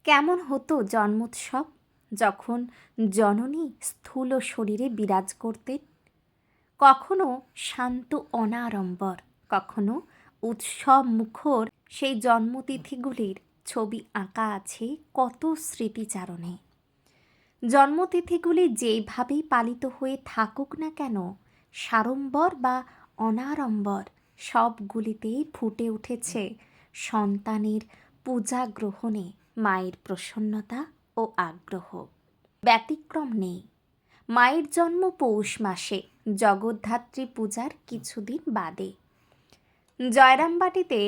কেমন হতো জন্মোৎসব যখন জননী স্থূল শরীরে বিরাজ করতেন? কখনো শান্ত অনাড়ম্বর, কখনো উৎসব মুখর সেই জন্মতিথিগুলির ছবি আঁকা আছে কত স্মৃতিচারণে। জন্মতিথিগুলি যেভাবেই পালিত হয়ে থাকুক না কেন, সাড়ম্বর বা অনাড়ম্বর সবগুলিতেই ফুটে উঠেছে সন্তানের পূজা গ্রহণে মায়ের প্রসন্নতা ও আগ্রহ। ব্যতিক্রম নেই। মায়ের জন্ম পৌষ মাসে জগদ্ধাত্রী পূজার কিছুদিন বাদে। জয়রামবাটিতে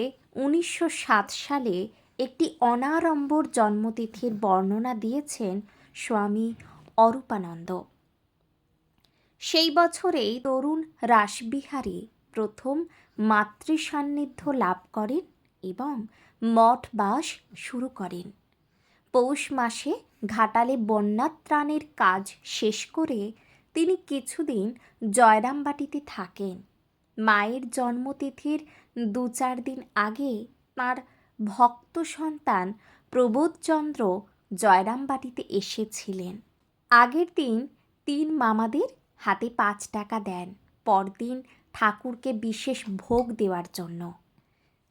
1907 সালে একটি অনাড়ম্বর জন্মতিথির বর্ণনা দিয়েছেন স্বামী অরূপানন্দ। সেই বছরেই তরুণ রাসবিহারী প্রথম মাতৃসান্নিধ্য লাভ করেন এবং মঠবাস শুরু করেন। পৌষ মাসে ঘাটালে বন্যাত্রাণের কাজ শেষ করে তিনি কিছুদিন জয়রামবাটিতে থাকেন। মায়ের জন্মতিথির 2-4 দিন আগে তাঁর ভক্ত সন্তান প্রবোধচন্দ্র জয়রামবাটিতে এসেছিলেন। আগের দিন 3 মামাদের হাতে 5 টাকা দেন, পরদিন ঠাকুরকে বিশেষ ভোগ দেওয়ার জন্য।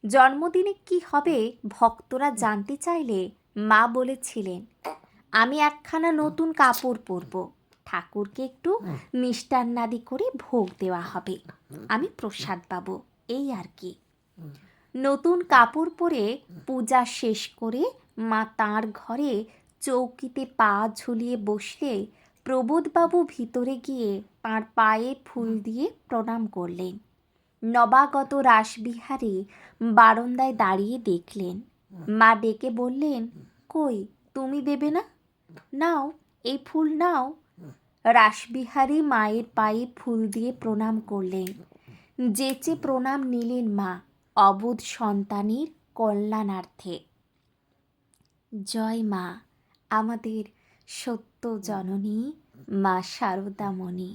জন্মদিনে কি হবে ভক্তরা জানতে চাইলে মা বলেছিলেন, আমি একখানা নতুন কাপড় পরব, ঠাকুরকে একটু মিষ্টান্নাদি করে ভোগ দেওয়া হবে, আমি প্রসাদ পাবো, এই আর কি। নতুন কাপড় পরে পূজা শেষ করে মা তাঁর ঘরে চৌকিতে পা ঝুলিয়ে বসলে প্রবোধবাবু ভিতরে গিয়ে তাঁর পায়ে ফুল দিয়ে প্রণাম করলেন। নবাগত রাসবিহারী বারান্দায় দাঁড়িয়ে দেখলেন। মা ডেকে বললেন, কই তুমি দেবে না? নাও, এই ফুল নাও। রাসবিহারী মায়ের পায়ে ফুল দিয়ে প্রণাম করলেন। যেচে প্রণাম নিলেন মা অবুধ সন্তানের কল্যাণার্থে। জয় মা, আমাদের সত্য জননী মা শারদামণি।